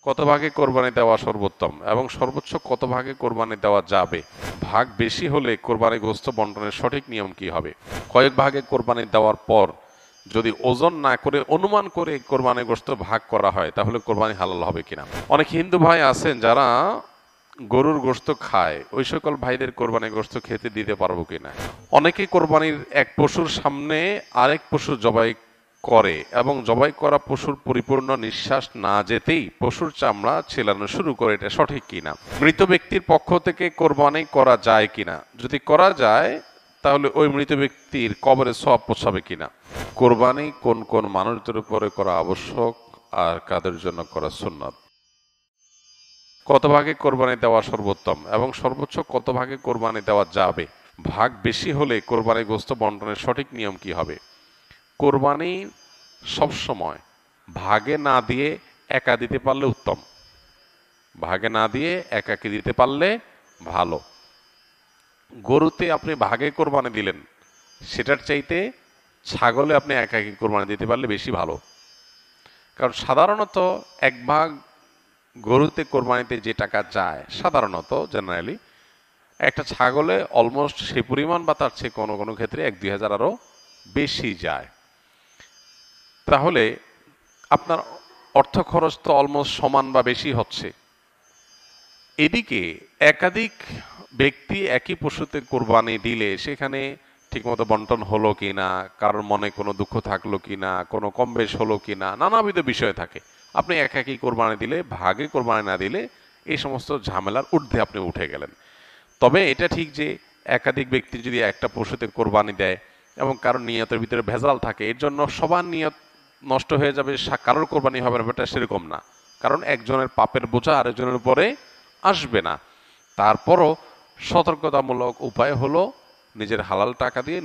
কত ভাগে কোরবানি দেওয়া সর্বোত্তম এবং সর্বোচ্চ কত ভাগে কোরবানি দেওয়া যাবে? ভাগ বেশি হলে কোরবানি গোশত বন্টনের সঠিক নিয়ম কি হবে? কয়েক ভাগে কোরবানি দেওয়ার পর যদি ওজন না করে অনুমান করে কোরবানি গোশত ভাগ করা হয় তাহলে কোরবানি হালাল হবে কিনা? অনেক হিন্দু ভাই আছেন যারা গরুর গোশত খায়, ওই সকল ভাইদের কোরবানি গোশত খেতে দিতে পারবো কিনা? অনেকে কোরবানির এক পশুর সামনে আরেক পশু জবাই করে এবং জবাই করা পশুর পরিপূর্ণ নিঃশ্বাস না যেতেই পশুর চামড়া ছেলানো শুরু করে, এটা সঠিক কিনা? মৃত ব্যক্তির পক্ষ থেকে কোরবানি করা যায় কিনা? যদি করা যায় তাহলে ওই মৃত ব্যক্তির কবরে সওয়াব পৌঁছাবে কিনা? কোরবানি কোন কোন মানুষদের উপরে করা আবশ্যক আর কাদের জন্য করা সুন্নাত? কত ভাগে কোরবানি দেওয়া সর্বোত্তম এবং সর্বোচ্চ কত ভাগে কোরবানি দেওয়া যাবে? ভাগ বেশি হলে কোরবানি গোশত বন্টনের সঠিক নিয়ম কি হবে? কোরবানি সবসময় ভাগে না দিয়ে একা দিতে পারলে উত্তম, ভাগে না দিয়ে একাকে দিতে পারলে ভালো। গরুতে আপনি ভাগে কোরবানি দিলেন, সেটার চাইতে ছাগলে আপনি একাকি কোরবানি দিতে পারলে বেশি ভালো। কারণ সাধারণত এক ভাগ গরুতে কোরবানিতে যে টাকা যায়, সাধারণত জেনারেলি একটা ছাগলে অলমোস্ট সেই পরিমাণ বা তার চেয়ে কোনো কোনো ক্ষেত্রে 1-2 হাজার আরও বেশি যায়। তাহলে আপনার অর্থ খরচ তো অলমোস্ট সমান বা বেশি হচ্ছে। এদিকে একাধিক ব্যক্তি একই পশুতে কোরবানি দিলে সেখানে ঠিকমতো বন্টন হলো কিনা, কারোর মনে কোনো দুঃখ থাকলো কিনা, কোনো কম বেশ হলো কিনা, নানাবিধ বিষয় থাকে। আপনি একাকি কোরবানি দিলে, ভাগে কোরবানি না দিলে এই সমস্ত ঝামেলার ঊর্ধ্বে আপনি উঠে গেলেন। তবে এটা ঠিক যে একাধিক ব্যক্তি যদি একটা পশুতে কোরবানি দেয় এবং কারোর নিয়তের ভিতরে ভেজাল থাকে, এর জন্য সবার নিয়ত নষ্ট হয়ে যাবে, কারোর কোরবানি হবে না, এটা সেরকম না। কারণ একজনের পাপের বোঝা আরেকজনের উপরে আসবে না। তারপরও সতর্কতামূলক উপায় হলো নিজের হালাল টাকা দিয়ে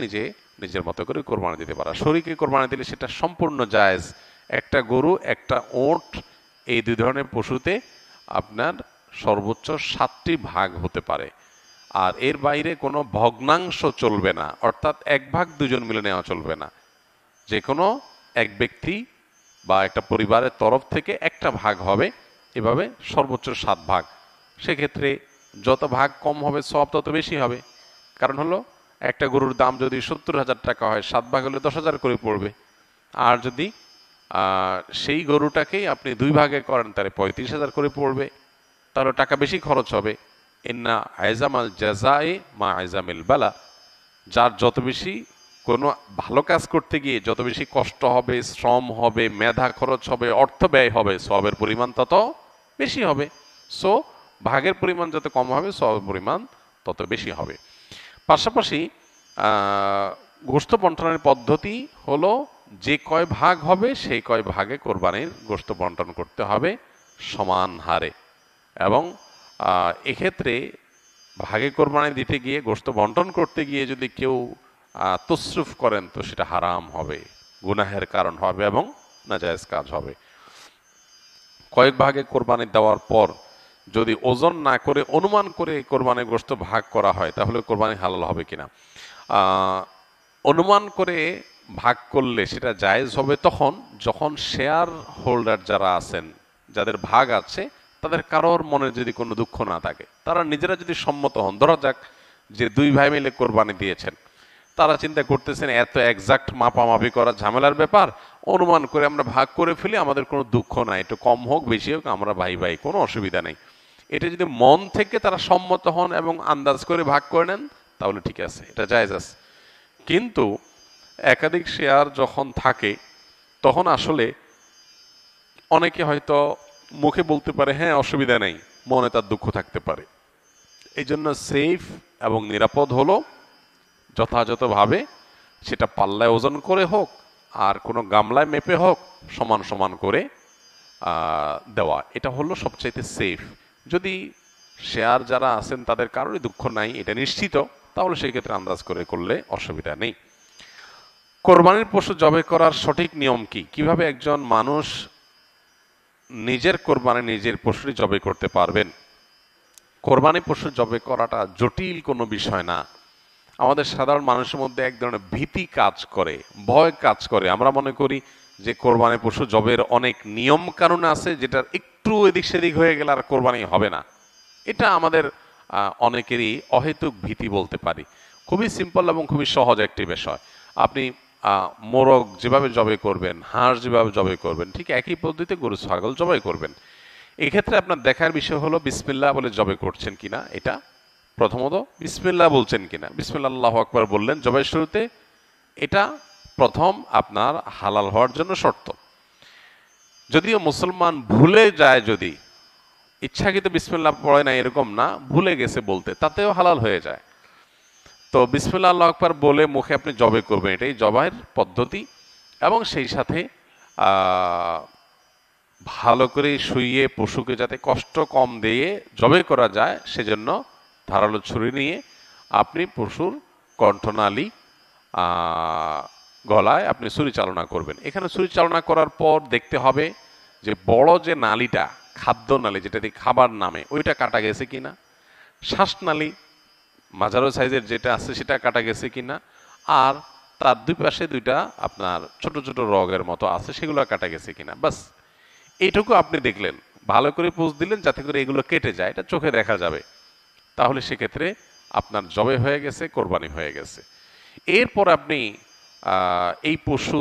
নিজের মতো করে কোরবানি দিতে পারা। শরীকে কোরবানি দিলে সেটা সম্পূর্ণ জায়েজ। একটা গরু, একটা ওঁট, এই দুই ধরনের পশুতে আপনার সর্বোচ্চ 7টি ভাগ হতে পারে। আর এর বাইরে কোনো ভগ্নাংশ চলবে না, অর্থাৎ এক ভাগ দুজন মিলে নেওয়া চলবে না। যে কোনো এক ব্যক্তি বা একটা পরিবারের তরফ থেকে একটা ভাগ হবে, এভাবে সর্বোচ্চ 7 ভাগ। সেক্ষেত্রে যত ভাগ কম হবে সওয়াব তত বেশি হবে। কারণ হলো একটা গরুর দাম যদি 70,000 টাকা হয়, 7 ভাগ হলে 10,000 করে পড়বে। আর যদি সেই গরুটাকেই আপনি 2 ভাগে করেন তাহলে 35,000 করে পড়বে, তাহলে টাকা বেশি খরচ হবে। ইন্না আইজামাল জাযাই মা আইজামিল বালা, যার যত বেশি কোনো ভালো কাজ করতে গিয়ে যত বেশি কষ্ট হবে, শ্রম হবে, মেধা খরচ হবে, অর্থ ব্যয় হবে, সওয়াবের পরিমাণ তত বেশি হবে। সো ভাগের পরিমাণ যত কম হবে সওয়াবের পরিমাণ তত বেশি হবে। পাশাপাশি গোশত বন্টনের পদ্ধতি হলো যে কয় ভাগ হবে সেই কয় ভাগে কোরবানির গোশত বন্টন করতে হবে সমান হারে। এবং এক্ষেত্রে ভাগে কোরবানি দিতে গিয়ে, গোশত বন্টন করতে গিয়ে যদি কেউ তসরুফ করেন তো সেটা হারাম হবে, গুনাহের কারণ হবে এবং নাজায়েজ কাজ হবে। কয়েক ভাগে কোরবানি দেওয়ার পর যদি ওজন না করে অনুমান করে কোরবানির গোশত ভাগ করা হয় তাহলে কোরবানি হালাল হবে কিনা? অনুমান করে ভাগ করলে সেটা জায়েজ হবে তখন যখন শেয়ার হোল্ডার যারা আছেন, যাদের ভাগ আছে, তাদের কারোর মনে যদি কোনো দুঃখ না থাকে, তারা নিজেরা যদি সম্মত হন। ধরা যাক যে 2 ভাই মিলে কোরবানি দিয়েছেন, তারা চিন্তা করতেছেন এত এক্সাক্ট মাপামাপি করা ঝামেলার ব্যাপার, অনুমান করে আমরা ভাগ করে ফেলি, আমাদের কোনো দুঃখ নাই, একটু কম হোক বেশি হোক আমরা ভাই ভাই, কোনো অসুবিধা নেই। এটা যদি মন থেকে তারা সম্মত হন এবং আন্দাজ করে ভাগ করে নেন তাহলে ঠিক আছে, এটা জায়েজ আছে। কিন্তু একাধিক শেয়ার যখন থাকে তখন আসলে অনেকে হয়তো মুখে বলতে পারে হ্যাঁ অসুবিধা নেই, মনে তার দুঃখ থাকতে পারে। এই জন্য সেফ এবং নিরাপদ হলো যথাযথভাবে সেটা পাল্লায় ওজন করে হোক আর কোনো গামলায় মেপে হোক সমান সমান করে দেওয়া, এটা হলো সবচাইতে সেফ। যদি শেয়ার যারা আছেন তাদের কারোরই দুঃখ নাই এটা নিশ্চিত, তাহলে সেই ক্ষেত্রে আন্দাজ করে করলে অসুবিধা নেই। কোরবানির পশু জবাই করার সঠিক নিয়ম কি? কিভাবে একজন মানুষ নিজের কোরবানি নিজের পশুরই জবাই করতে পারবেন? কোরবানি পশু জবাই করাটা জটিল কোনো বিষয় না। আমাদের সাধারণ মানুষের মধ্যে এক ধরনের ভীতি কাজ করে, ভয় কাজ করে। আমরা মনে করি যে কোরবানি পশু জবের অনেক নিয়ম কানুন আছে যেটার একটু এদিক সেদিক হয়ে গেলে আর কোরবানি হবে না, এটা আমাদের অনেকেরই অহেতুক ভীতি বলতে পারি। খুবই সিম্পল এবং খুবই সহজ একটি বিষয়। আপনি মোরগ যেভাবে জবাই করবেন, হাঁস যেভাবে জবাই করবেন, ঠিক একই পদ্ধতিতে গরু ছাগল জবাই করবেন। এক্ষেত্রে আপনার দেখার বিষয় হলো বিসমিল্লাহ বলে জবাই করছেন কিনা। এটা প্রথমত বিসমিল্লাহ বলছেন কিনা, বিসমিল্লাহ আল্লাহু আকবার বললেন জবাই শুরুতে, এটা প্রথম আপনার হালাল হওয়ার জন্য শর্ত। যদিও মুসলমান ভুলে যায়, যদি ইচ্ছাকৃত বিসমিল্লাহ পড়ে না এরকম না, ভুলে গেছে বলতে, তাতেও হালাল হয়ে যায়। তো বিসমিল্লাহ আল্লাহু আকবার বলে মুখে আপনি জবাই করবেন, এটাই জবাইয়ের পদ্ধতি। এবং সেই সাথে ভালো করে শুইয়ে পশুকে যাতে কষ্ট কম দিয়ে জবাই করা যায়, সেজন্য ধারালো ছুরি নিয়ে আপনি পশুর কণ্ঠনালী গলায় আপনি ছুরি চালনা করবেন। এখানে ছুরি চালনা করার পর দেখতে হবে যে বড় যে নালীটা, খাদ্য নালী যেটা দিয়ে খাবার নামে, ওইটা কাটা গেছে কিনা, শ্বাসনালী মাঝারো সাইজের যেটা আছে সেটা কাটা গেছে কিনা, আর তার দুই পাশে দুইটা আপনার ছোট ছোট রগের মতো আছে, সেগুলো কাটা গেছে কিনা, বাস এইটুকু আপনি দেখলেন, ভালো করে পোজ দিলেন যাতে করে এগুলো কেটে যায়, এটা চোখে দেখা যাবে, তাহলে সেক্ষেত্রে আপনার জবাই হয়ে গেছে, কোরবানি হয়ে গেছে। এরপর আপনি এই পশু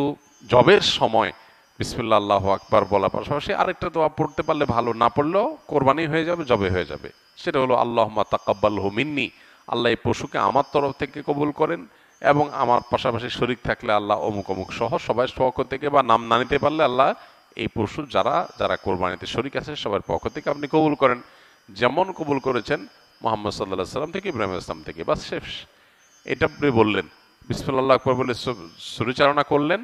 জবের সময় বিসমিল্লাহ আল্লাহু আকবার বলার পাশাপাশি আরেকটা দোয়া পড়তে পারলে ভালো, না পড়লেও কোরবানি হয়ে যাবে, জবে হয়ে যাবে। সেটা হলো আল্লাহুম্মা তাকাব্বালহু মিন্নি, আল্লাহ এই পশুকে আমার তরফ থেকে কবুল করেন, এবং আমার পাশাপাশি শরীক থাকলে আল্লাহ অমুক অমুক সহ সবাই পক্ষ থেকে, বা নাম না নিতে পারলে আল্লাহ এই পশু যারা যারা কোরবানিতে শরীক আছে সবার পক্ষ থেকে আপনি কবুল করেন, যেমন কবুল করেছেন মুহাম্মদ সাল্লাল্লাহু আলাইহি সাল্লাম থেকে, ইব্রাহিম ইসলাম থেকে, বাস শেষ। এটা আপনি বললেন, বিসমিল্লাহ আকবার বলে ছুরি চালনা করলেন,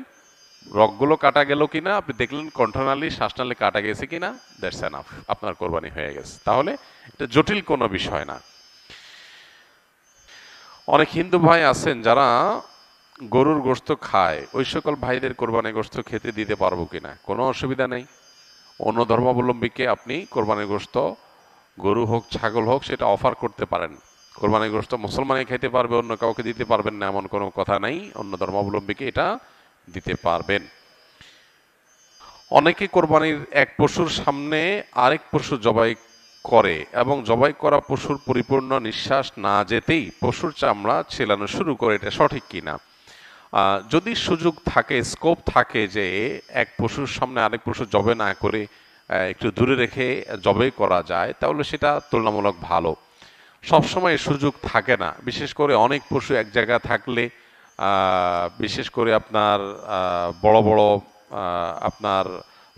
রগগুলো কাটা গেল কিনা আপনি দেখলেন, কণ্ঠনালী শ্বাসনালী কাটা গেছে কিনা, দ্যাটস এনাফ, আপনার কোরবানি হয়ে গেছে। তাহলে এটা জটিল কোনো বিষয় না। অনেক হিন্দু ভাই আছেন যারা গরুর গোশত খায়, ওই সকল ভাইদের কোরবানি গোশত খেতে দিতে পারবো কিনা? কোনো অসুবিধা নেই। অন্য ধর্মাবলম্বীকে আপনি কোরবানির গোশত, গরু হোক ছাগল হোক, সেটা অফার করতে পারেন। কোরবানির গোশত মুসলমানই খেতে পারবে, অন্য কাউকে দিতে পারবেন না এমন কোনো কথা নাই, অন্য ধর্মাবলম্বীকে এটা দিতে পারবেন। অনেকে কোরবানির এক পশুর সামনে আরেক পশু জবাই করে এবং জবাই করা পশুর পরিপূর্ণ নিঃশ্বাস না যেতেই পশুর চামড়া ছেলানো শুরু করে, এটা সঠিক কিনা? যদি সুযোগ থাকে, স্কোপ থাকে যে এক পশুর সামনে আরেক পশু জবে না করে একটু দূরে রেখে জবাই করা যায়, তাহলে সেটা তুলনামূলক ভালো। সবসময় সুযোগ থাকে না, বিশেষ করে অনেক পশু এক জায়গায় থাকলে, বিশেষ করে আপনার বড় বড় আপনার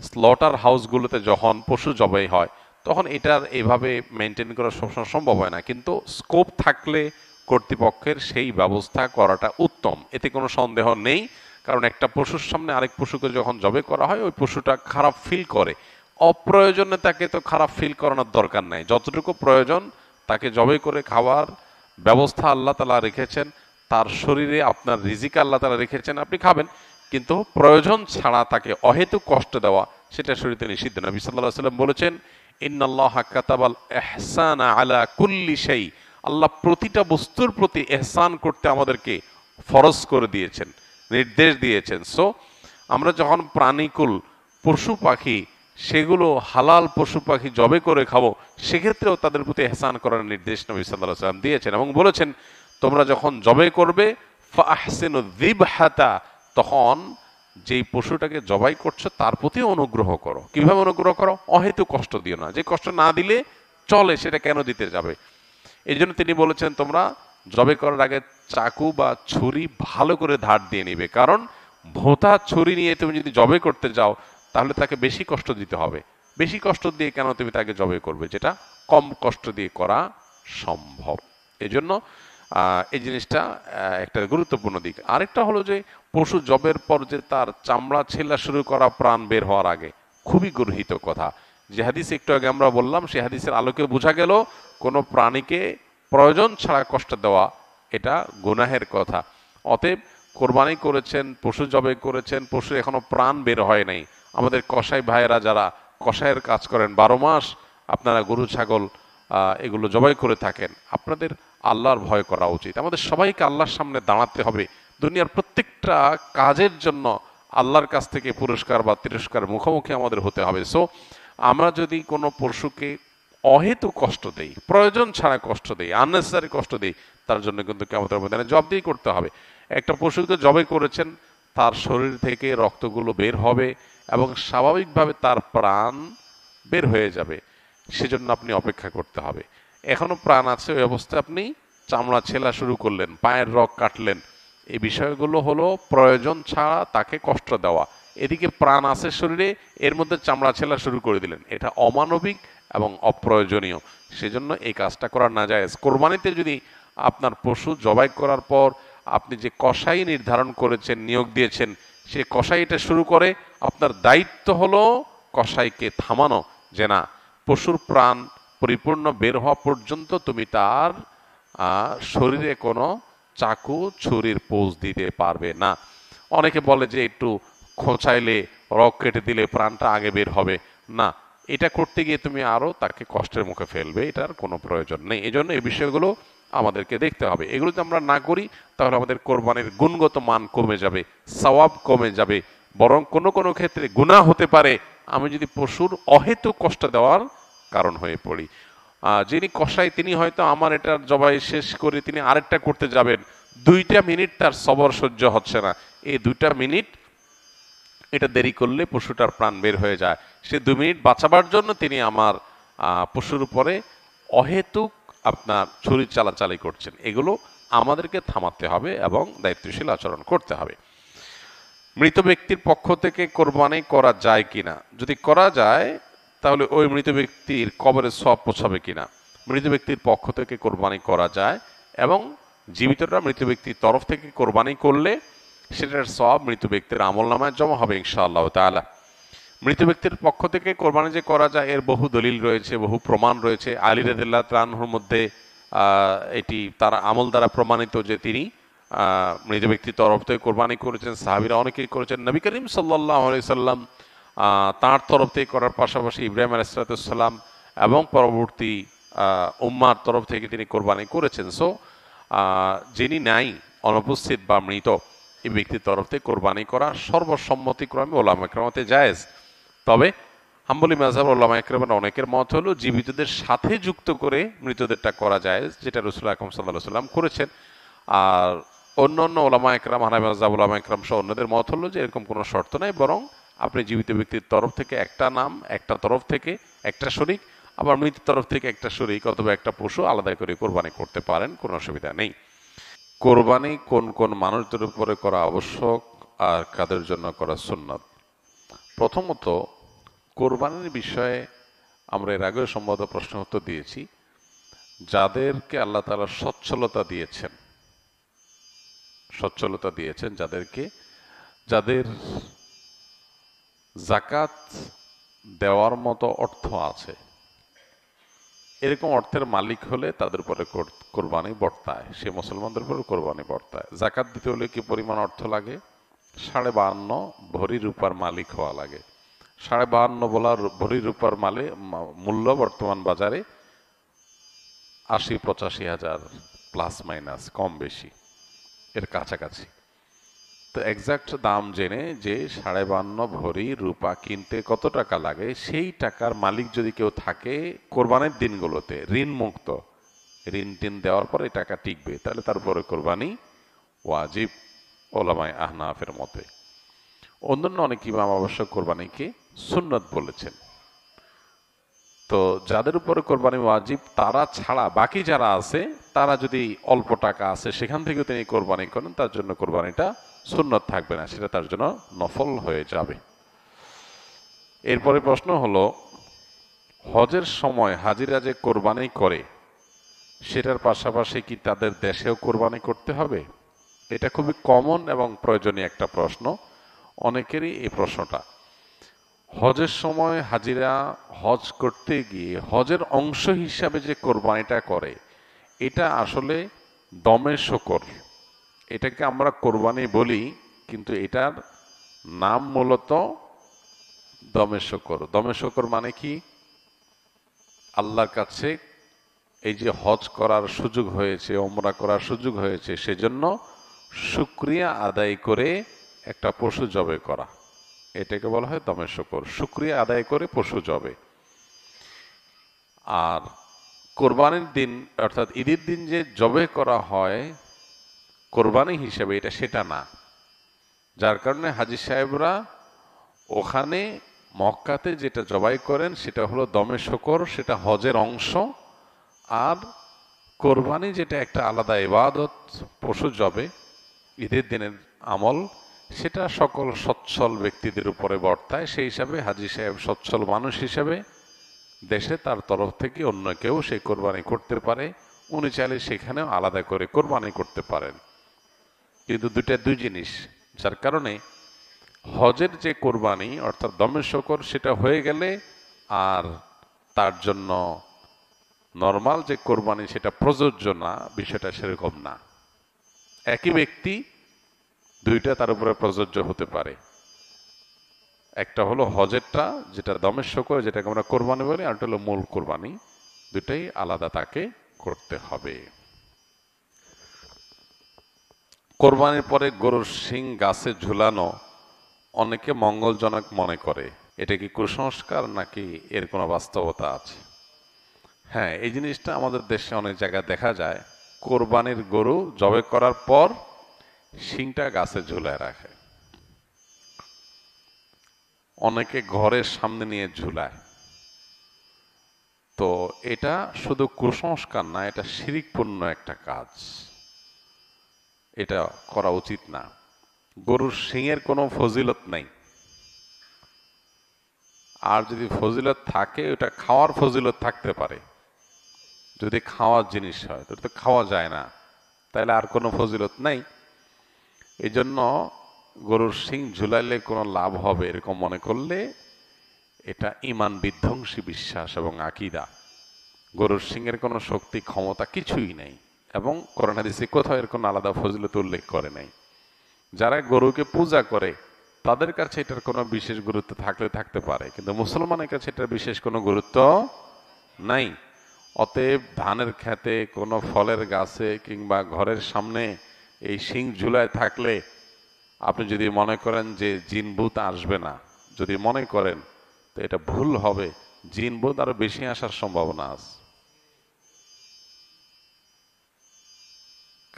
স্লটার হাউসগুলোতে যখন পশু জবাই হয়, তখন এটার এভাবে মেনটেন করা সবসময় সম্ভব হয় না, কিন্তু স্কোপ থাকলে কর্তৃপক্ষের সেই ব্যবস্থা করাটা উত্তম, এতে কোনো সন্দেহ নেই। কারণ একটা পশুর সামনে আরেক পশুকে যখন জবাই করা হয়, ওই পশুটা খারাপ ফিল করে, অপ্রয়োজনে তাকে তো খারাপ ফিল করানোর দরকার নাই, যতটুকু প্রয়োজন তাকে জবাই করে খাওয়ার ব্যবস্থা আল্লাহ তাআলা রেখেছেন, তার শরীরে আপনার রিজিক আল্লাহ তাআলা রেখেছেন, আপনি খাবেন। কিন্তু প্রয়োজন ছাড়া তাকে অহেতুক কষ্ট দেওয়া, সেটা শরীয়তে নিষিদ্ধ। নবী সাল্লাল্লাহু আলাইহি ওয়াসাল্লাম বলেছেন, ইন্নাল্লাহা কাতাবাল ইহসানা আলা কুল্লি শাই, আল্লাহ প্রতিটা বস্তুর প্রতি ইহসান করতে আমাদেরকে ফরজ করে দিয়েছেন, নির্দেশ দিয়েছেন। সো আমরা যখন প্রাণীকুল পশু পাখি, সেগুলো হালাল পশু পাখি জবে করে খাবো, সেক্ষেত্রেও তাদের প্রতি ইহসান করার নির্দেশ নবী সাল্লাল্লাহু আলাইহি ওয়াসাল্লাম দিয়েছেন, এবং বলেছেন তোমরা যখন জবে করবে ফাহসিনু যিবহাতা, তখন যেই পশুটাকে জবাই করছো তার প্রতি অনুগ্রহ করো। কিভাবে অনুগ্রহ করো? অহেতুক কষ্ট দিও না, যে কষ্ট না দিলে চলে সেটা কেন দিতে যাবে। এই জন্য তিনি বলেছেন তোমরা জবাই করার আগে চাকু বা ছুরি ভালো করে ধার দিয়ে নিবে, কারণ ভোঁতা ছুরি নিয়ে তুমি যদি জবাই করতে যাও তাহলে তাকে বেশি কষ্ট দিতে হবে। বেশি কষ্ট দিয়ে কেন তুমি তাকে জবাই করবে, যেটা কম কষ্ট দিয়ে করা সম্ভব। এই জন্য এই জিনিসটা একটা গুরুত্বপূর্ণ দিক। আরেকটা হলো যে পশু জবের পর যে তার চামড়া ছেলা শুরু করা প্রাণ বের হওয়ার আগে, খুবই গর্হিত কথা। যে হাদিস একটু আগে আমরা বললাম, সেই হাদিসের আলোকে বোঝা গেল কোনো প্রাণীকে প্রয়োজন ছাড়া কষ্ট দেওয়া এটা গুনাহের কথা। অতএব কোরবানি করেছেন, পশু জবাই করেছেন, পশু এখনো প্রাণ বের হয় নাই, আমাদের কসাই ভাইয়েরা যারা কসাইয়ের কাজ করেন 12 মাস, আপনারা গরু ছাগল এগুলো জবাই করে থাকেন, আপনাদের আল্লাহর ভয় করা উচিত। আমাদের সবাইকে আল্লাহর সামনে দাঁড়াতে হবে, দুনিয়ার প্রত্যেকটা কাজের জন্য আল্লাহর কাছ থেকে পুরস্কার বা তিরস্কার মুখোমুখি আমাদের হতে হবে। সো আমরা যদি কোনো পশুকে অহেতু কষ্ট দেই, প্রয়োজন ছাড়া কষ্ট দেই, আননেসেসারি কষ্ট দেই, তার জন্য কিন্তু কিয়ামতের ময়দানে জবাবদিহি করতে হবে। একটা পশুকে জবাই করেছেন, তার শরীর থেকে রক্তগুলো বের হবে এবং স্বাভাবিকভাবে তার প্রাণ বের হয়ে যাবে, সেজন্য আপনি অপেক্ষা করতে হবে। এখনো প্রাণ আছে, ওই অবস্থায় আপনি চামড়া ছেলা শুরু করলেন, পায়ের রগ কাটলেন, এই বিষয়গুলো হলো প্রয়োজন ছাড়া তাকে কষ্ট দেওয়া। এদিকে প্রাণ আছে শরীরে, এর মধ্যে চামড়া ছেলা শুরু করে দিলেন, এটা অমানবিক এবং অপ্রয়োজনীয়। সেজন্য এই কাজটা করা না যায়। কোরবানিতে যদি আপনার পশু জবাই করার পর আপনি যে কসাই নির্ধারণ করেছেন, নিয়োগ দিয়েছেন, সে কসাই এটা শুরু করে, আপনার দায়িত্ব হলো কসাইকে থামানো, যে না, পশুর প্রাণ পরিপূর্ণ বের হওয়া পর্যন্ত তুমি তার শরীরে কোনো চাকু ছুরির পোজ দিতে পারবে না। অনেকে বলে যে একটু খোঁচাইলে, রক কেটে দিলে প্রাণটা আগে বের হবে। না, এটা করতে গিয়ে তুমি আরো তাকে কষ্টের মুখে ফেলবে, এটার কোনো প্রয়োজন নেই। এই জন্য এই বিষয়গুলো আমাদেরকে দেখতে হবে। এগুলো যদি আমরা না করি তাহলে আমাদের কোরবানির গুণগত মান কমে যাবে, সওয়াব কমে যাবে, বরং কোনো কোনো ক্ষেত্রে গুনাহ হতে পারে আমি যদি পশুর অহেতুক কষ্ট দেওয়ার কারণ হয়ে পড়ি। যিনি কসাই তিনি হয়তো আমার এটা জবাই শেষ করে তিনি আরেকটা করতে যাবেন, 2টা মিনিট তার সবর সহ্য হচ্ছে না, এই 2টা মিনিট এটা দেরি করলে পশুটার প্রাণ বের হয়ে যায়, সে 2 মিনিট বাঁচাবার জন্য তিনি আমার পশুর উপরে অহেতুক আপনার ছুরি চালাচালি করছেন। এগুলো আমাদেরকে থামাতে হবে এবং দায়িত্বশীল আচরণ করতে হবে। মৃত ব্যক্তির পক্ষ থেকে কোরবানি করা যায় কিনা, যদি করা যায় তাহলে ওই মৃত ব্যক্তির কবরে সওয়াব পৌঁছাবে কিনা। মৃত ব্যক্তির পক্ষ থেকে কোরবানি করা যায় এবং জীবিতরা মৃত ব্যক্তির তরফ থেকে কোরবানি করলে সেটার সওয়াব মৃত ব্যক্তির আমলনামায় জমা হবে ইনশাআল্লাহ তাআলা। মৃত ব্যক্তির পক্ষ থেকে কোরবানি যে করা যায় এর বহু দলিল রয়েছে, বহু প্রমাণ রয়েছে। আলী রাদিয়াল্লাহু তাআলা আনহুর মধ্যে এটি তার আমল দ্বারা প্রমাণিত যে তিনি মৃত ব্যক্তির তরফ থেকে কোরবানি করেছেন, সাহাবীরা অনেকেই করেছেন। নবী করিম সাল্লাল্লাহু আলাইহি সাল্লাম তার তরফ থেকে করার পাশাপাশি ইব্রাহিম আলাইহিস সালাম এবং পরবর্তী উম্মার তরফ থেকে তিনি কোরবানি করেছেন। সো যিনি নাই, অনুপস্থিত বা মৃত, এই ব্যক্তির তরফ থেকে কোরবানি করা সর্বসম্মতিক্রমে ওলামা ইকরামতে জায়েজ। তবে হাম্বলি মাযহাব ওলামা ইকরামের অনেকের মত হলো জীবিতদের সাথে যুক্ত করে মৃতদেরটা করা যায়, যেটা রাসূল আকরাম সাল্লাল্লাহু আলাইহি সাল্লাম করেছেন। আর অন্য অন্য ওলামা ইকরাম, হানাফি মাযহাব ওলামা ইকরাম সহ অন্যদের মত হলো যে এরকম কোনো শর্ত নাই, বরং আপনি জীবিত ব্যক্তির তরফ থেকে একটা নাম, একটা তরফ থেকে একটা শরীক, আবার মৃত তরফ থেকে একটা শরীক অথবা একটা পশু আলাদা করে কোরবানি করতে পারেন, কোনো অসুবিধা নেই। কোরবানি কোন কোন মানুষদের উপরে করা আবশ্যক আর কাদের জন্য করা সুন্নাত। প্রথমত, কোরবানির বিষয়ে আমরা এর আগেও সম্ভবত প্রশ্ন উত্তর দিয়েছি। যাদেরকে আল্লাহ তাআলা সচ্ছলতা দিয়েছেন, যাদের যাকাত দেওয়ার মতো অর্থ আছে, এরকম অর্থের মালিক হলে তাদের উপরে কোরবানি বর্তায়, সে মুসলমানদের উপরে কোরবানি বর্তায়। যাকাত দিতে হলে কি পরিমাণ অর্থ লাগে? 52.5 ভরি রূপার মালিক হওয়া লাগে। 52.5 ভরি রূপার মূল্য বর্তমান বাজারে 80-85 হাজার, প্লাস মাইনাস, কম বেশি, এর কাছাকাছি। তো এক্সাক্ট দাম জেনে যে 52.5 ভরি রূপা কিনতে কত টাকা লাগে, সেই টাকার মালিক যদি কেউ থাকে কোরবানির দিনগুলোতে, ঋণ মুক্ত, ঋণ টিন দেওয়ার পরে টাকা টিকবে, তাহলে তার উপরে কোরবানি ওয়াজিব ওলামায়ে আহনাফের মতে। অন্যান্য অনেক ইমাম অবশ্য কোরবানিকে সুন্নত বলেছেন। তো যাদের উপরে কোরবানি ওয়াজিব তারা ছাড়া বাকি যারা আছে, তারা যদি অল্প টাকা আছে সেখান থেকে তিনি কোরবানি করেন, তার জন্য কোরবানিটা সুন্নত থাকবে না, সেটা তার জন্য নফল হয়ে যাবে। এরপরে প্রশ্ন হলো, হজের সময় হাজিরা যে কোরবানি করে সেটার পাশাপাশি কি তাদের দেশেও কোরবানি করতে হবে? এটা খুবই কমন এবং প্রয়োজনীয় একটা প্রশ্ন, অনেকেরই এই প্রশ্নটা। হজের সময় হাজিরা হজ করতে গিয়ে হজের অংশ হিসাবে যে কোরবানিটা করে, এটা আসলে দমে শকর। এটাকে আমরা কোরবানি বলি, কিন্তু এটার নাম মূলত দমে শকর। দমে শকর মানে কি? আল্লাহর কাছে এই যে হজ করার সুযোগ হয়েছে, ওমরা করার সুযোগ হয়েছে, সেজন্য শুকরিয়া আদায় করে একটা পশু জবে করা, এটাকে বলা হয় দমে শকর। শুকরিয়া আদায় করে পশু জবে। আর কোরবানির দিন অর্থাৎ ঈদের দিন যে জবে করা হয় কোরবানি হিসেবে, এটা সেটা না। যার কারণে হাজী সাহেবরা ওখানে মক্কাতে যেটা জবাই করেন সেটা হলো দমে শকর, সেটা হজের অংশ। আর কোরবানি যেটা একটা আলাদা ইবাদত, পশু জবে ঈদের দিনের আমল, সেটা সকল সচ্ছল ব্যক্তিদের উপরে বর্তায়। সেই হিসাবে হাজী সাহেব সচ্ছল মানুষ হিসেবে দেশে তার তরফ থেকে অন্য কেউ সেই কোরবানি করতে পারে, উনি চাইলে সেখানেও আলাদা করে কোরবানি করতে পারেন। কিন্তু দুইটা দুই জিনিস, যার কারণে হজের যে কোরবানি অর্থাৎ দমে শকর সেটা হয়ে গেলে আর তার জন্য নর্মাল যে কোরবানি সেটা প্রযোজ্য না, বিষয়টা সেরকম না। একই ব্যক্তি দুইটা তার উপরে প্রযোজ্য হতে পারে। একটা হলো হজেরটা যেটা দমের শকর, যেটাকে আমরা কোরবানি বলি, আর একটা হলো মূল কোরবানি। দুটাই আলাদা তাকে করতে হবে। কোরবানির পরে গরুর শিং গাছে ঝুলানো অনেকে মঙ্গলজনক মনে করে। এটা কি কুসংস্কার নাকি এর কোনো বাস্তবতা আছে? হ্যাঁ, এই জিনিসটা আমাদের দেশে অনেক জায়গায় দেখা যায়। কোরবানির গরু জবে করার পর শিংটা গাছে ঝুলায় রাখে, অনেকে ঘরের সামনে নিয়ে ঝুলায়। তো এটা শুধু কুসংস্কার না, এটা শিরিকপূর্ণ একটা কাজ, এটা করা উচিত না। গরুর শিংয়ের কোনো ফজিলত নাই, আর যদি ফজিলত থাকে ওটা খাওয়ার ফজিলত থাকতে পারে। যদি খাওয়ার জিনিস হয় তো খাওয়া যায় না, তাহলে আর কোনো ফজিলত নাই। এই জন্য গরুর শিং ঝুলাইলে কোনো লাভ হবে এরকম মনে করলে এটা ঈমান বিধ্বংসী বিশ্বাস এবং আকীদা। গরুর শিংয়ের কোনো শক্তি ক্ষমতা কিছুই নেই, এবং কোরআন হাদিসে কোথাও এর কোনো আলাদা ফজিলত উল্লেখ করে নাই। যারা গরুকে পূজা করে তাদের কাছে এটার কোনো বিশেষ গুরুত্ব থাকলে থাকতে পারে, কিন্তু মুসলমানের কাছে এটার বিশেষ কোনো গুরুত্ব নাই। অতএব ধানের খেতে, কোনো ফলের গাছে কিংবা ঘরের সামনে এই শিং ঝুলায় থাকলে আপনি যদি মনে করেন যে জিন ভূত আসবে না, যদি মনে করেন তো এটা ভুল হবে। জিন ভূত আরো বেশি আসার সম্ভাবনা আছে,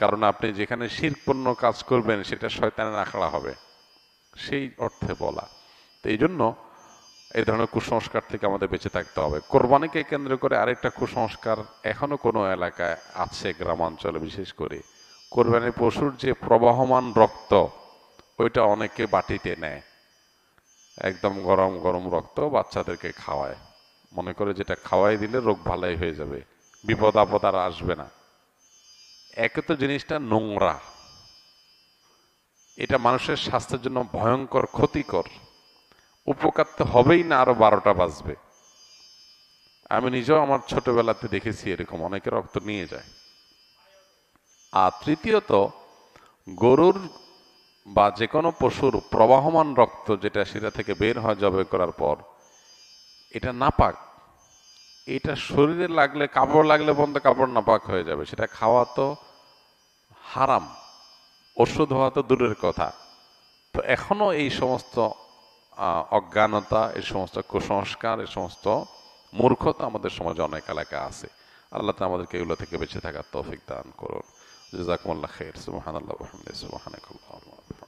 কারণ আপনি যেখানে শিরকপূর্ণ কাজ করবেন সেটা শয়তানের আখড়া হবে, সেই অর্থে বলা। তো এই জন্য এই ধরনের কুসংস্কার থেকে আমাদের বেঁচে থাকতে হবে। কোরবানিকে কেন্দ্র করে আরেকটা কুসংস্কার এখনো কোনো এলাকায় আছে, গ্রামাঞ্চলে বিশেষ করে। কোরবানির পশুর যে প্রবাহমান রক্ত ওইটা অনেকে বাটিতে নেয়, একদম গরম গরম রক্ত বাচ্চাদেরকে খাওয়ায়, মনে করে যেটা খাওয়াই দিলে রোগ ভালাই হয়ে যাবে, বিপদ আপদ আর আসবে না। একে তো জিনিসটা নোংরা, এটা মানুষের স্বাস্থ্যের জন্য ভয়ঙ্কর ক্ষতিকর, উপকার তো হবেই না, আরো 12টা বাজবে। আমি নিজেও আমার ছোটবেলাতে দেখেছি এরকম অনেকে রক্ত নিয়ে যায়। আর তৃতীয়ত, গরুর বা যে কোনো পশুর প্রবাহমান রক্ত যেটা সেটা থেকে বের হয় জবাই করার পর, এটা নাপাক। এটা শরীরে লাগলে, কাপড় লাগলে পর্যন্ত কাপড় নাপাক হয়ে যাবে, সেটা খাওয়া তো হারাম, ওষুধ হওয়া তো দূরের কথা। তো এখনো এই সমস্ত অজ্ঞানতা, এই সমস্ত কুসংস্কার, এই সমস্ত মূর্খতা আমাদের সমাজে অনেক এলাকা আছে। আল্লাহ তাআলা আমাদেরকে এগুলো থেকে বেঁচে থাকার তৌফিক দান করুন। জাযাকুমুল্লাহ খাইর। সুবহানাল্লাহ ওয়া বিহামদিহি সুবহানাকাল্লাহুম্মা